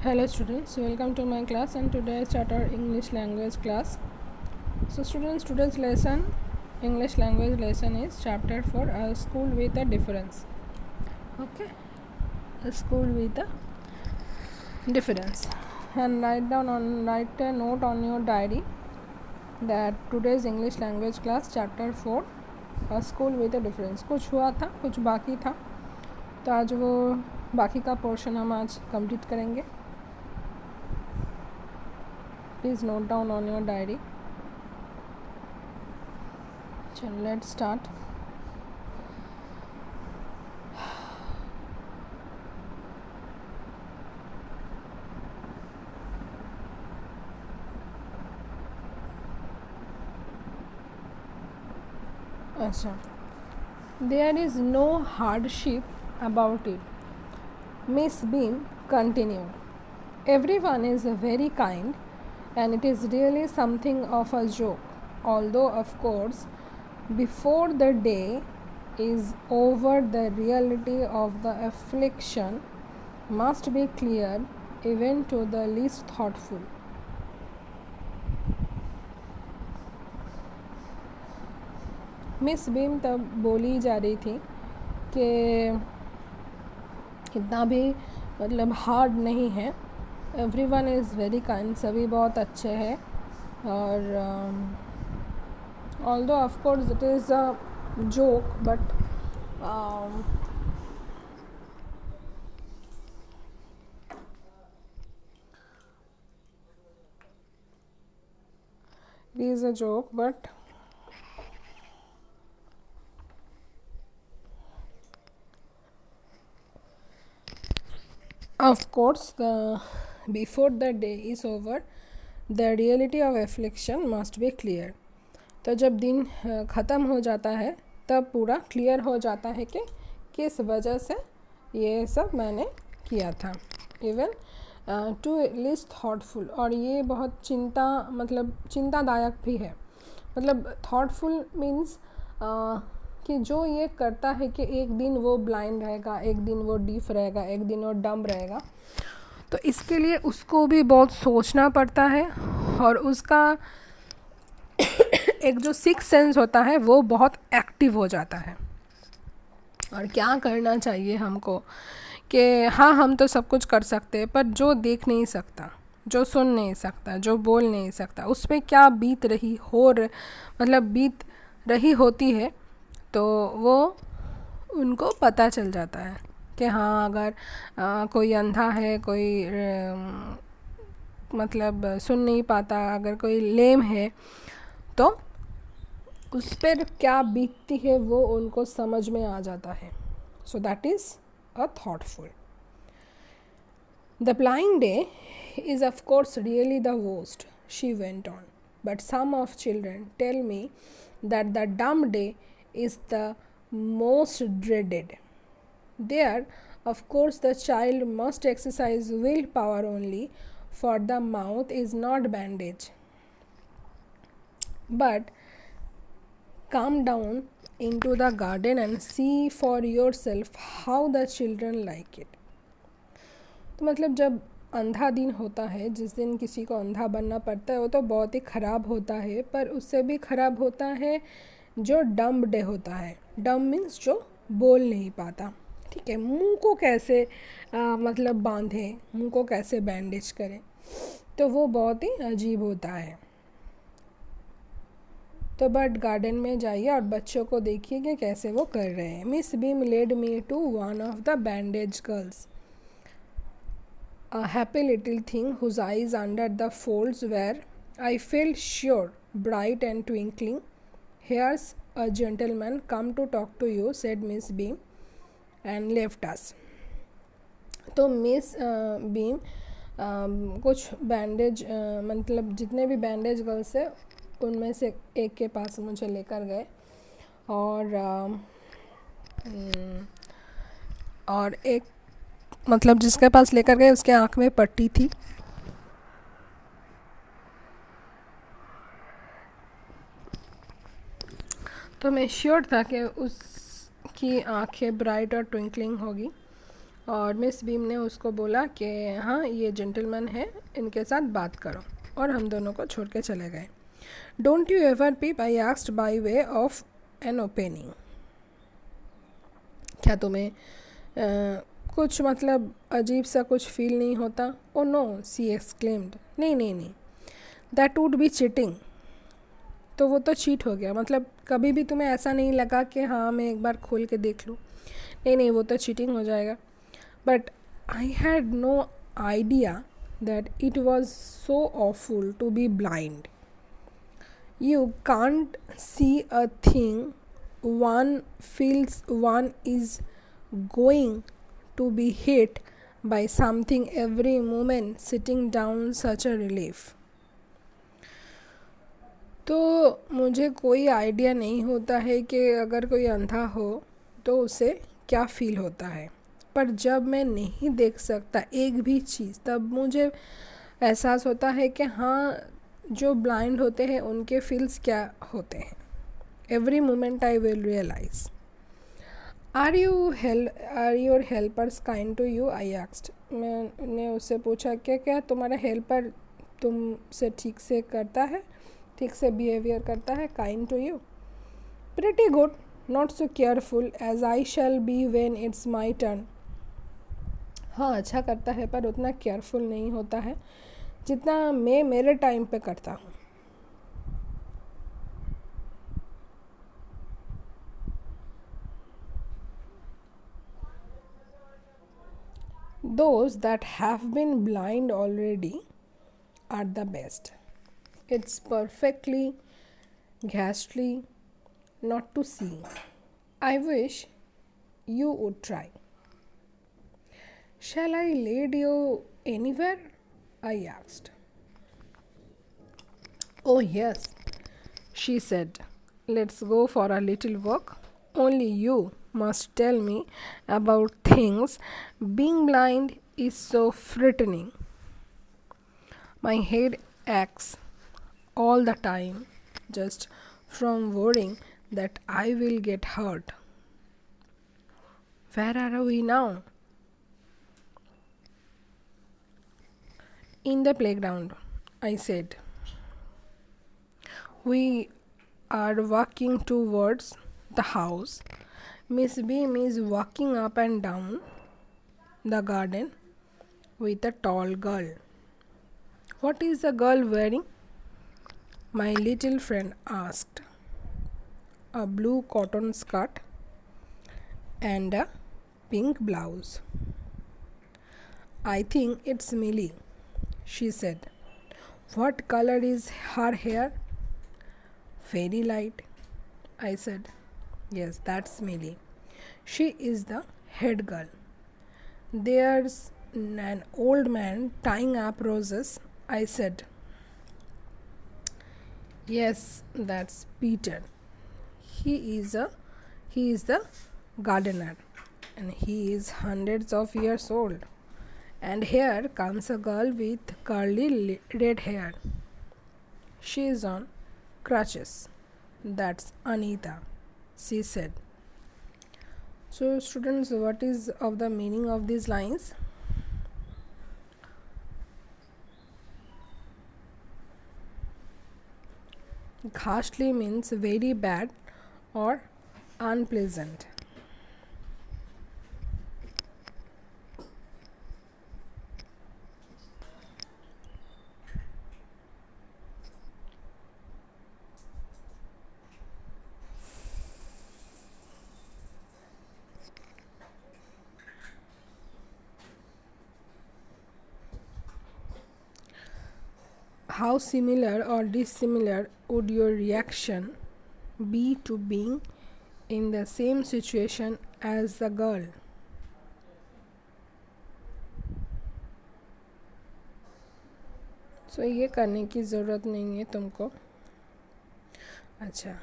Hello students, welcome to my class and today I start our English language class. So students, today's lesson, English language lesson is chapter 4, A School with a Difference. Okay, a school with a difference. And write a note on your diary that today's English language class chapter 4, A School with a Difference. कुछ हुआ था, कुछ बाकी था, तो आज वो बाकी का पोर्शन हम आज कंप्लीट करेंगे. Please note down on your diary. चलो let's start. अच्छा, there is no hardship about it. Miss Beam continued. Everyone is very kind and it is really something of a joke. Although of course before the day is over the reality of the affliction must be clear even to the least thoughtful. Miss beam तब बोली जा रही थी कि इतना भी मतलब hard नहीं है. एवरीवन इज़ वेरी काइंड, सभी बहुत अच्छे हैं. और although of course it is a joke but it is a joke but of course before the day is over the reality of affliction must be clear. तो जब दिन ख़त्म हो जाता है तब पूरा क्लियर हो जाता है कि किस वजह से ये सब मैंने किया था. इवन टू लिस्ट थॉटफुल, और ये बहुत चिंतादायक भी है. मतलब थॉटफुल मीन्स कि जो ये करता है कि एक दिन वो ब्लाइंड रहेगा, एक दिन वो डीफ रहेगा, एक दिन वो डम्ब रहेगा, तो इसके लिए उसको भी बहुत सोचना पड़ता है और उसका एक जो सिक्स सेंस होता है वो बहुत एक्टिव हो जाता है. और क्या करना चाहिए हमको कि हाँ हम तो सब कुछ कर सकते हैं, पर जो देख नहीं सकता, जो सुन नहीं सकता, जो बोल नहीं सकता, उसमें क्या बीत रही होती है, तो वो उनको पता चल जाता है कि हाँ अगर कोई अंधा है, कोई मतलब सुन नहीं पाता, अगर कोई लेम है तो उस पर क्या बीतती है वो उनको समझ में आ जाता है. So that is a thoughtful. The blind day is of course really the worst, she went on, but some of children tell me that the dumb day is the most dreaded. There, of course, the child must exercise willpower only, for the mouth is not bandaged. But come down into the garden and see for yourself how the children like it. तो मतलब जब अंधा दिन होता है, जिस दिन किसी को अंधा बनना पड़ता है, वो तो बहुत ही ख़राब होता है, पर उससे भी ख़राब होता है जो डम्ब डे होता है. डम्ब मीन्स जो बोल नहीं पाता. ठीक है, मुंह को कैसे मतलब बांधे, मुंह को कैसे बैंडेज करें, तो वो बहुत ही अजीब होता है. तो बट गार्डन में जाइए और बच्चों को देखिए कि कैसे वो कर रहे हैं. Miss Beam led me to one of the bandage girls, a happy little thing whose eyes under the folds were, I felt sure, bright and twinkling. Here's a gentleman come to talk to you, said Miss Beam, and left us. तो miss beam कुछ bandage मतलब जितने भी bandage girls है उनमें से एक के पास मुझे लेकर गए और एक मतलब जिसके पास लेकर गए उसके आँख में पट्टी थी. तो मैं श्योर था कि उसकी आँखें ब्राइट और ट्विंकलिंग होगी और मिस बीम ने उसको बोला कि हाँ ये जेंटलमैन है, इनके साथ बात करो, और हम दोनों को छोड़ के चले गए. Don't you ever peep, I asked by way of an opening. क्या तुम्हें कुछ मतलब अजीब सा कुछ फील नहीं होता? ओ नो, सी एक्सक्लेम्ड. नहीं नहीं नहीं, दैट वुड बी चीटिंग. तो वो तो चीट हो गया. मतलब कभी भी तुम्हें ऐसा नहीं लगा कि हाँ मैं एक बार खोल के देख लूँ? नहीं नहीं, वो तो चीटिंग हो जाएगा. But I had no idea that it was so awful to be blind. You can't see a thing, one feels one is going to be hit by something every moment. Sitting down such a relief. तो मुझे कोई idea नहीं होता है कि अगर कोई अंधा हो तो उसे क्या फ़ील होता है, पर जब मैं नहीं देख सकता एक भी चीज़ तब मुझे एहसास होता है कि हाँ जो ब्लाइंड होते हैं उनके फील्स क्या होते हैं. Every moment I will realize. Are your helpers kind to you? I asked. मैंने उससे पूछा कि क्या तुम्हारा हेल्पर तुमसे ठीक से करता है, ठीक से बिहेवियर करता है? Kind to you? Pretty good. Not so careful as I shall be when it's my turn. हाँ अच्छा करता है, पर उतना केयरफुल नहीं होता है जितना मैं मेरे टाइम पे करता हूँ. Those that have been blind already are the best. It's perfectly ghastly not to see. I wish you would try. Shall I lead you anywhere? I asked. Oh yes, she said. Let's go for a little walk. Only you must tell me about things. Being blind is so frightening. My head aches all the time just from worrying that I will get hurt. Where are we now? In the playground, I said. We are walking towards the house. Miss Beam is walking up and down the garden with a tall girl. What is the girl wearing? My little friend asked. A blue cotton skirt and a pink blouse. I think it's Millie, she said. What color is her hair? Very light, I said. Yes, that's Millie. She is the head girl. There's an old man tying up roses, I said. Yes, that's Peter. He is the gardener, and he is hundreds of years old. And here comes a girl with curly red hair. She is on crutches. That's Anita, she said. So students, what is of the meaning of these lines? Ghastly means very bad or unpleasant. How similar or dissimilar would your reaction be to being in the same situation as the girl? So ये करने की ज़रूरत नहीं है तुमको. अच्छा,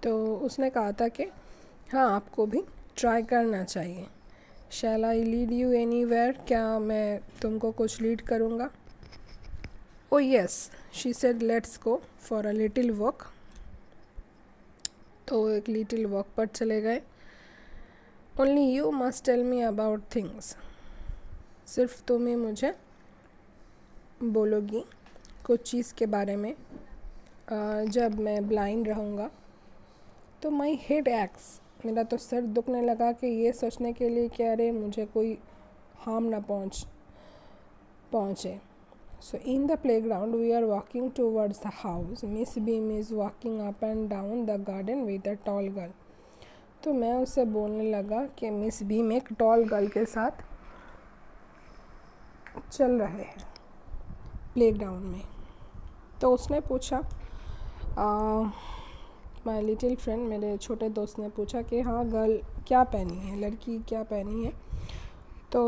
तो उसने कहा था कि हाँ आपको भी ट्राई करना चाहिए. Shall I lead you anywhere? क्या मैं तुमको कुछ लीड करूँगा? Oh yes, she said. Let's go for a little walk. तो वो एक लिटिल वॉक पर चले गए। Only you must tell me about things, सिर्फ तुम ही मुझे बोलोगी कुछ चीज़ के बारे में। जब मैं ब्लाइंड रहूँगा तो माई हेड एक्स, मेरा तो सर दुखने लगा कि ये सोचने के लिए कि अरे मुझे कोई हार्म ना पहुँचे। So in the playground we are walking towards the house. Miss Beam is walking up and down the garden with a tall girl. तो मैं उससे बोलने लगा कि मिस बीम एक टॉल गर्ल के साथ चल रहे हैं प्लेग्राउंड में। तो उसने पूछा, माय लिटिल फ्रेंड, मेरे छोटे दोस्त ने पूछा कि हाँ गर्ल क्या पहनी है, लड़की क्या पहनी है। तो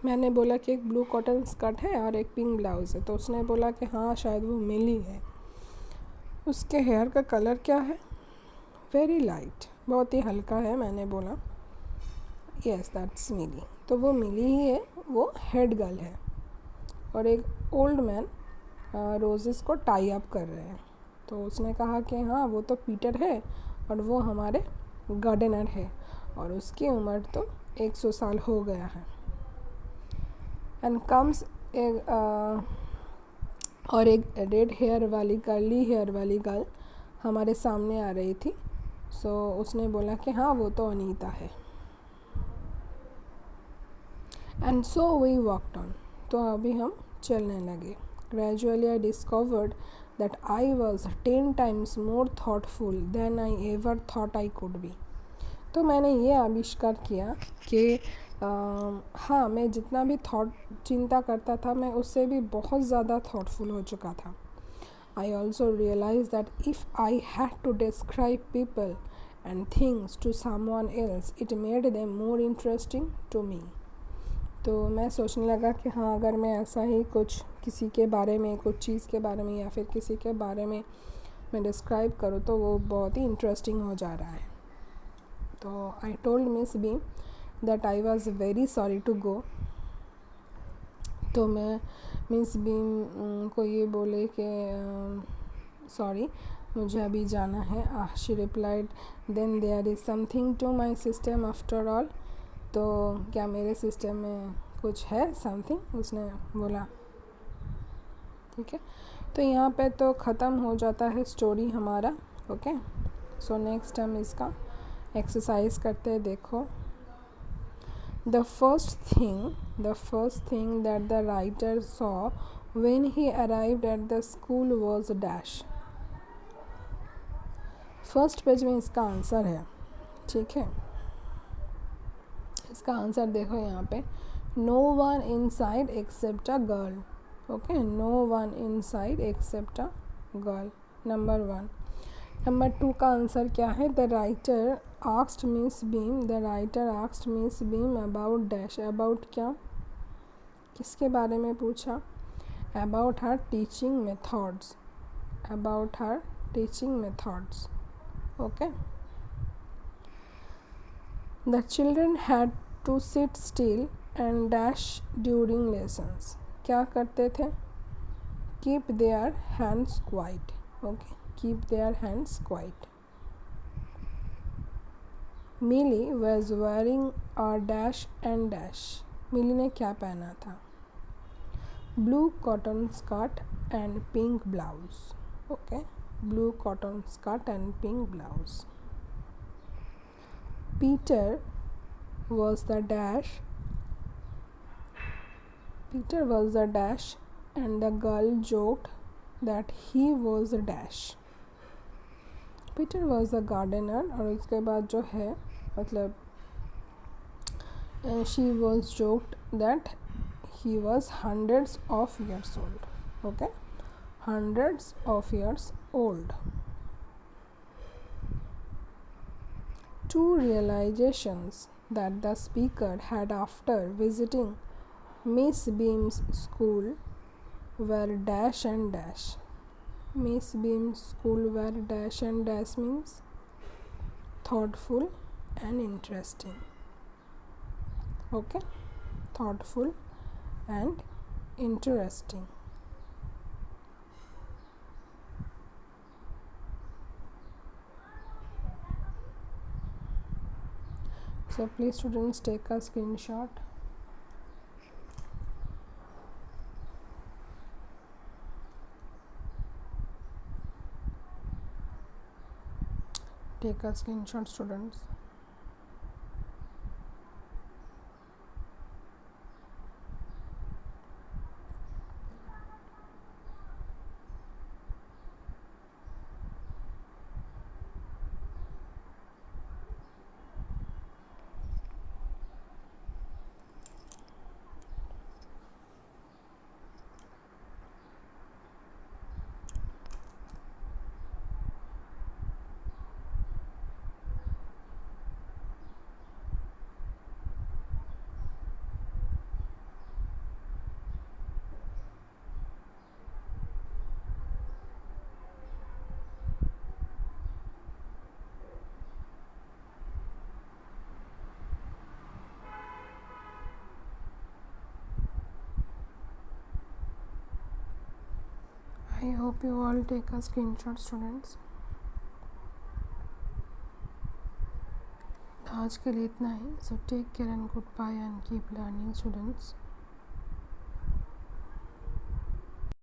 मैंने बोला कि एक ब्लू कॉटन स्कर्ट है और एक पिंक ब्लाउज़ है। तो उसने बोला कि हाँ शायद वो मिली है। उसके हेयर का कलर क्या है? वेरी लाइट, बहुत ही हल्का है। मैंने बोला यस दैट्स मिली। तो वो मिली ही है, वो हेड गर्ल है। और एक ओल्ड मैन रोजेस को टाई अप कर रहे हैं। तो उसने कहा कि हाँ वो तो पीटर है और वो हमारे गार्डनर है और उसकी उम्र तो 100 साल हो गया है। एंड कम्स और एक रेड हेयर वाली कर्ली हेयर वाली गर्ल हमारे सामने आ रही थी। सो उसने बोला कि हाँ वो तो अनीता है। And so we walked on, तो अभी हम चलने लगे। Gradually I discovered that I was 10 times more thoughtful than I ever thought I could be. तो मैंने ये आविष्कार किया कि हाँ मैं जितना भी चिंता करता था मैं उससे भी बहुत ज़्यादा थॉटफुल हो चुका था। I also realize that if I had to describe people and things to someone else it made them more interesting to me. तो मैं सोचने लगा कि हाँ अगर मैं ऐसा ही कुछ किसी के बारे में, कुछ चीज़ के बारे में या फिर किसी के बारे में मैं डिस्क्राइब करूँ तो वो बहुत ही इंटरेस्टिंग हो जा रहा है। तो I told Miss Beam that I was very sorry to go. तो मैं मिस बीम को ये बोले कि सॉरी मुझे अभी जाना है। She replied then there is something to my system after all. तो क्या मेरे सिस्टम में कुछ है समथिंग, उसने बोला। ठीक है, तो यहाँ पे तो ख़त्म हो जाता है स्टोरी हमारा। ओके, सो नेक्स्ट हम इसका एक्सरसाइज करते हैं। देखो, the first thing that the writer saw when he arrived at the school was dash। First page में इसका आंसर है। ठीक है, इसका आंसर देखो यहाँ पे, no one inside except a girl. Okay, no one inside except a girl, number 1। Number 2 का आंसर क्या है? The writer asked Miss Beam about dash. About क्या, किसके बारे में पूछा? About her teaching methods, about her teaching methods. Okay, the children had to sit still and dash during lessons. क्या करते थे? Keep their hands quiet. Okay, keep their hands quiet. Millie was wearing a dash and dash। मिली ने क्या पहना था? Blue cotton skirt and pink blouse. Okay, blue cotton skirt and pink blouse. Peter was the dash and the girl joked that he was a dash। Peter was the gardener और उसके बाद जो है मतलब she was joked that he was hundreds of years old. Okay, hundreds of years old. Two realizations that the speaker had after visiting Miss Beam's school were dash and dash. Miss Beam's school where dash and dash means thoughtful and interesting। Okay, thoughtful and interesting। So please students take a screenshot. Take a screenshot students. I hope you all take a screenshot students. आज के लिए इतना ही. So take care and goodbye and keep learning students.